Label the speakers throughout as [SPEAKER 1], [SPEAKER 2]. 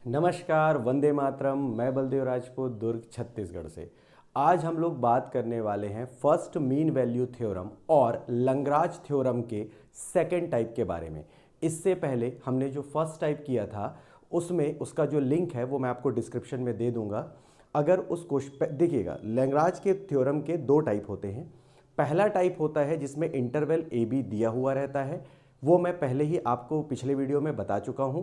[SPEAKER 1] नमस्कार, वंदे मातरम। मैं बलदेव राजपूत, दुर्ग, छत्तीसगढ़ से। आज हम लोग बात करने वाले हैं फर्स्ट मीन वैल्यू थ्योरम और लैग्रांज थ्योरम के सेकंड टाइप के बारे में। इससे पहले हमने जो फर्स्ट टाइप किया था उसमें उसका जो लिंक है वो मैं आपको डिस्क्रिप्शन में दे दूंगा। अगर उस क्वेश्चन देखिएगा, लैग्रांज के थ्योरम के दो टाइप होते हैं। पहला टाइप होता है जिसमें इंटरवल ए बी दिया हुआ रहता है, वो मैं पहले ही आपको पिछले वीडियो में बता चुका हूं।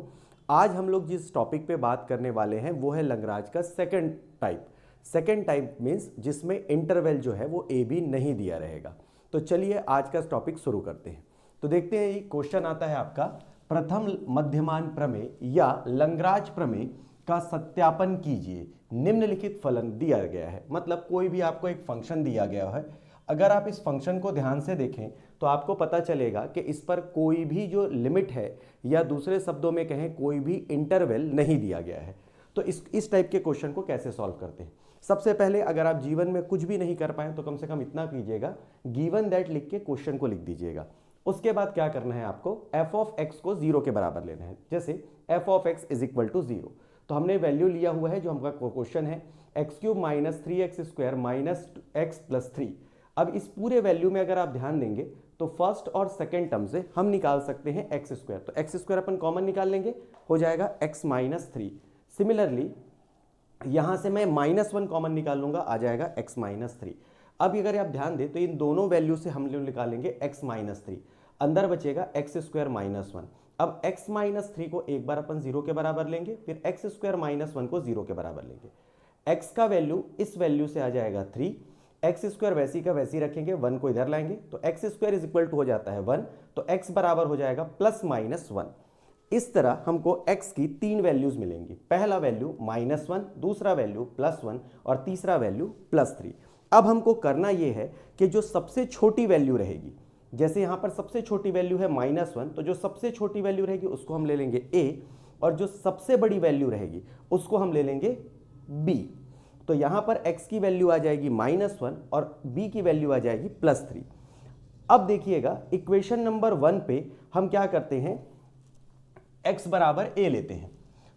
[SPEAKER 1] आज हम लोग जिस टॉपिक पे बात करने वाले हैं वो है लैग्रांज का second type. Second type means जिसमें इंटरवल जो है वो ए बी नहीं दिया रहेगा। तो चलिए आज का टॉपिक शुरू करते हैं। तो देखते हैं, ये क्वेश्चन आता है आपका, प्रथम मध्यमान प्रमेय या लैग्रांज प्रमेय का सत्यापन कीजिए, निम्नलिखित फलन दिया गया है। मतलब कोई भी आपको एक फंक्शन दिया गया है, अगर आप इस फंक्शन को ध्यान से देखें तो आपको पता चलेगा कि इस पर कोई भी जो लिमिट है या दूसरे शब्दों में कहें कोई भी इंटरवल नहीं दिया गया है। तो इस टाइप के क्वेश्चन को कैसे सॉल्व करते हैं? सबसे पहले अगर आप जीवन में कुछ भी नहीं कर पाए तो कम से कम इतना कीजिएगा, गिवन दैट लिख के क्वेश्चन को लिख दीजिएगा। उसके बाद क्या करना है, आपको एफ ऑफ एक्स को जीरो के बराबर लेना है। जैसे F of X is equal to zero, तो हमने वैल्यू लिया हुआ है जो हमका क्वेश्चन है, x cube minus 3x square minus x plus 3। अब इस पूरे वैल्यू में अगर आप ध्यान देंगे तो फर्स्ट और सेकेंड टर्म से हम निकाल सकते हैं एक्स स्क्वायर। तो एक्स स्क्वायर अपन कॉमन निकाल लेंगे, हो जाएगा एक्स माइनस 3। सिमिलरली यहां से मैं -1 कॉमन निकाल लूंगा, आ जाएगा एक्स माइनस 3। अब अगर आप ध्यान दें तो इन दोनों वैल्यू से हम लोग निकालेंगे एक्स माइनस 3, अंदर बचेगा एक्स स्क्वायर माइनस 1। अब एक्स माइनस 3 को एक बार अपन जीरो के बराबर लेंगे, फिर एक्स स्क्वायर माइनस 1 को जीरो के बराबर लेंगे। एक्स का वैल्यू इस वैल्यू से आ जाएगा 3, एक्स स्क्वायर वैसी का वैसी रखेंगे, 1 को इधर लाएंगे तो X square is equal to हो जाता है 1, तो एक्स बराबर हो जाएगा प्लस माइनस 1। इस तरह हमको एक्स की तीन वैल्यूज मिलेंगी, पहला वैल्यू -1, दूसरा वैल्यू +1 और तीसरा वैल्यू +3। अब हमको करना यह है कि जो सबसे छोटी वैल्यू रहेगी, जैसे यहां पर सबसे छोटी वैल्यू है -1, तो जो सबसे छोटी वैल्यू रहेगी उसको हम ले लेंगे a, और जो सबसे बड़ी वैल्यू रहेगी उसको हम ले लेंगे b। तो यहां पर x की वैल्यू आ जाएगी -1 और b की वैल्यू आ जाएगी +3। अब देखिएगा, इक्वेशन नंबर 1 पे हम क्या करते हैं, x बराबर a लेते हैं।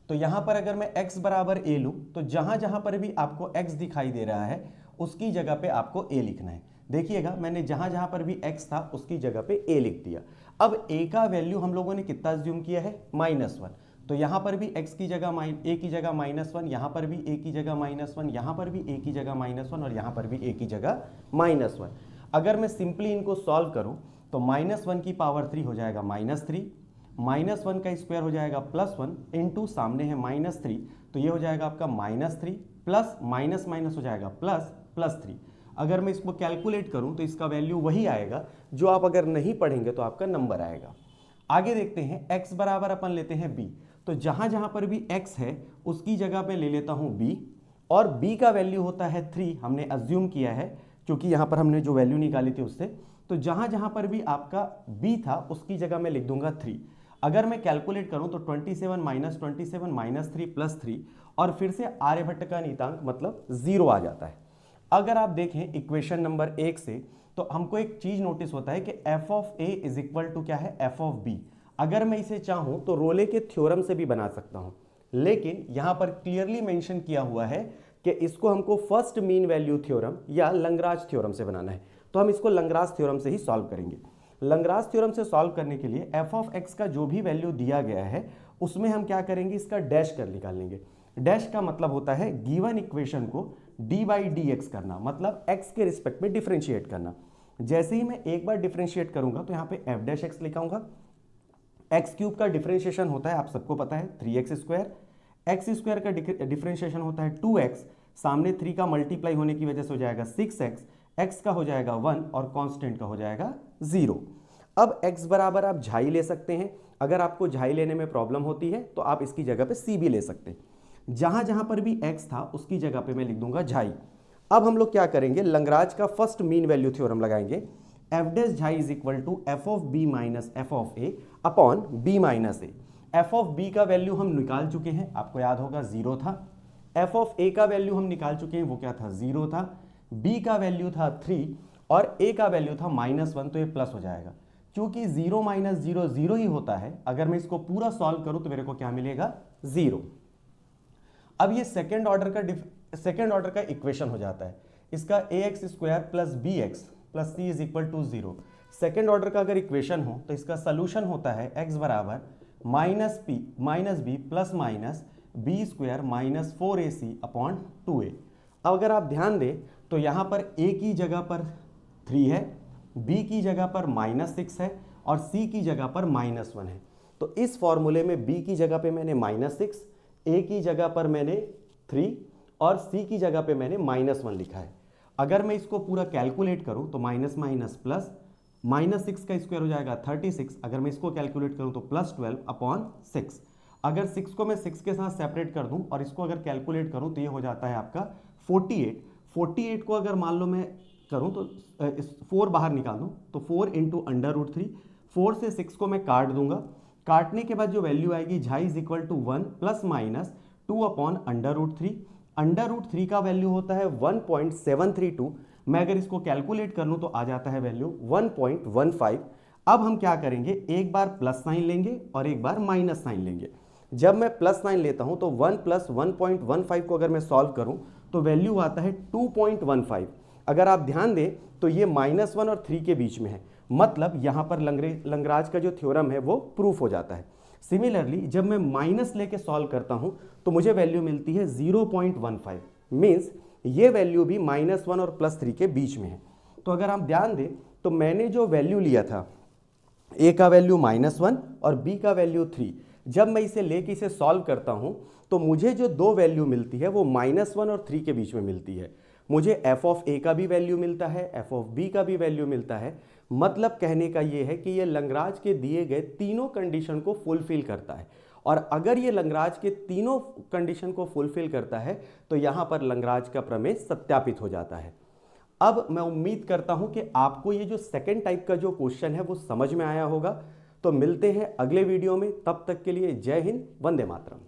[SPEAKER 1] तो यहां पर अगर मैं x बराबर a लूं तो जहां जहां पर भी आपको x दिखाई दे रहा है उसकी जगह पे आपको a लिखना है। देखिएगा, मैंने जहां जहां पर भी x था उसकी जगह पे a लिख दिया। अब a का वैल्यू हम लोगों ने कितना अज्यूम किया है, -1। तो यहां पर भी x की जगह a की जगह -1, यहां पर भी a की जगह -1, यहां पर भी a की जगह -1 और यहां पर भी a की जगह -1। अगर मैं सिंपली इनको सॉल्व करूं तो -1 की पावर 3 हो जाएगा -3, -1 का स्क्वायर हो जाएगा +1 इंटू सामने है -3, तो ये हो जाएगा आपका -3 प्लस माइनस माइनस हो जाएगा +3। अगर मैं इसको कैलकुलेट करूं तो इसका वैल्यू वही आएगा जो आप अगर नहीं पढ़ेंगे तो आपका नंबर आएगा। आगे देखते हैं, x बराबर अपन लेते हैं b। तो जहां जहां पर भी x है उसकी जगह पे ले लेता हूं b, और b का वैल्यू होता है 3, हमने अज्यूम किया है क्योंकि यहां पर हमने जो वैल्यू निकाली थी उससे। तो जहां जहां पर भी आपका b था उसकी जगह मैं लिख दूंगा 3। अगर मैं कैलकुलेट करूं तो 27 माइनस 27 माइनस 3 प्लस 3, और फिर से आर्यभट्ट का नीतांक मतलब 0 आ जाता है। अगर आप देखें इक्वेशन नंबर 1 से तो हमको एक चीज नोटिस होता है कि f of a is equal to क्या है, f ऑफ b। अगर मैं इसे चाहूं तो रोले के थ्योरम से भी बना सकता हूं, लेकिन यहां पर क्लियरली मेंशन किया हुआ है कि इसको हमको फर्स्ट मीन वैल्यू थ्योरम या लैग्रांज थ्योरम से बनाना है। तो हम इसको लैग्रांज थ्योरम से ही सॉल्व करेंगे। लैग्रांज थ्योरम से सॉल्व करने के लिए एफ ऑफ एक्स का जो भी वैल्यू दिया गया है उसमें हम क्या करेंगे, इसका डैश कर निकाल लेंगे। डैश का मतलब होता है गिवन इक्वेशन को डी बाई डी एक्स करना, मतलब एक्स के रिस्पेक्ट में डिफरेंशिएट करना। जैसे ही मैं एक बार डिफरेंशिएट करूंगा तो यहाँ पे एफ डैश एक्स लिखाऊंगा। एक्स क्यूब का डिफरेंशिएशन होता है, आप सबको पता है, 3x स्क्वायर। एक्स स्क्वायर का डिफरेंशिएशन होता है 2x, सामने 3 का मल्टीप्लाई होने की वजह से हो जाएगा 6x, x का हो जाएगा 1 और कांस्टेंट का हो जाएगा 0। अब x बराबर आप झाई ले सकते हैं, अगर आपको झाई लेने में प्रॉब्लम होती है तो आप इसकी जगह पे c भी ले सकते हैं। जहां जहां पर भी x था उसकी जगह पे मैं लिख दूंगा झाई। अब हम लोग क्या करेंगे, लैग्रांज का फर्स्ट मीन वैल्यू थ्योरम लगाएंगे। एफ डैश झाई is equal to F of B minus F of A upon B minus A. F of B का वैल्यू हम निकाल चुके हैं, आपको याद होगा 0 था। एफ ऑफ ए का वैल्यू हम निकाल चुके हैं, वो क्या था, 0 था। बी का वैल्यू था 3 और ए का वैल्यू था -1, तो ये प्लस हो जाएगा। क्योंकि 0 - 0 0 ही होता है, अगर मैं इसको पूरा सॉल्व करूं तो मेरे को क्या मिलेगा, 0। अब ये सेकेंड ऑर्डर का इक्वेशन हो जाता है, इसका ax² plus bx plus c is equal to 0। Second order का अगर इक्वेशन हो तो इसका सोल्यूशन होता है x बराबर minus b plus minus b² minus 4ac upon 2a। अब अगर आप ध्यान दें तो यहाँ पर a की जगह पर 3 है, b की जगह पर -6 है और c की जगह पर -1 है। तो इस फॉर्मूले में b की जगह पे मैंने -6, a की जगह पर मैंने 3 और c की जगह पे मैंने -1 लिखा है। अगर मैं इसको पूरा कैलकुलेट करूं तो माइनस माइनस प्लस, -6 का स्क्वायर हो जाएगा 36, अगर मैं इसको कैलकुलेट करूं तो +12 अपॉन 6। अगर 6 को मैं 6 के साथ सेपरेट कर दूं और इसको अगर कैलकुलेट करूं तो ये हो जाता है आपका 48 को अगर मान लो मैं करूं तो 4 बाहर निकाल दूं तो 4 इंटू √3, 4 से 6 को मैं काट दूंगा, काटने के बाद जो वैल्यू आएगी झा is equal to 1 plus minus 2 upon √3। √3 का वैल्यू होता है 1.732। मैं अगर इसको कैलकुलेट कर लूं तो आ जाता है वैल्यू 1.15। अब हम क्या करेंगे, एक बार प्लस साइन लेंगे और एक बार माइनस साइन लेंगे। जब मैं प्लस साइन लेता हूं तो 1 प्लस 1.15 को अगर मैं सॉल्व करूं तो वैल्यू आता है 2.15। अगर आप ध्यान दें तो ये -1 और 3 के बीच में है, मतलब यहां पर लंगराज का जो थ्योरम है वो प्रूफ हो जाता है। सिमिलरली जब मैं माइनस लेके सॉल्व करता हूं तो मुझे वैल्यू मिलती है 0.15, मीन्स ये वैल्यू भी -1 और +3 के बीच में है। तो अगर आप ध्यान दें तो मैंने जो वैल्यू लिया था, a का वैल्यू -1 और b का वैल्यू 3, जब मैं इसे लेके इसे सॉल्व करता हूं तो मुझे जो दो वैल्यू मिलती है वो -1 और 3 के बीच में मिलती है। मुझे f ऑफ a का भी वैल्यू मिलता है, f ऑफ b का भी वैल्यू मिलता है। मतलब कहने का ये है कि ये लंगराज के दिए गए तीनों कंडीशन को फुलफिल करता है, और अगर ये लंगराज के तीनों कंडीशन को फुलफिल करता है तो यहाँ पर लंगराज का प्रमेय सत्यापित हो जाता है। अब मैं उम्मीद करता हूँ कि आपको ये जो सेकेंड टाइप का जो क्वेश्चन है वो समझ में आया होगा। तो मिलते हैं अगले वीडियो में, तब तक के लिए जय हिंद, वंदे मातरम।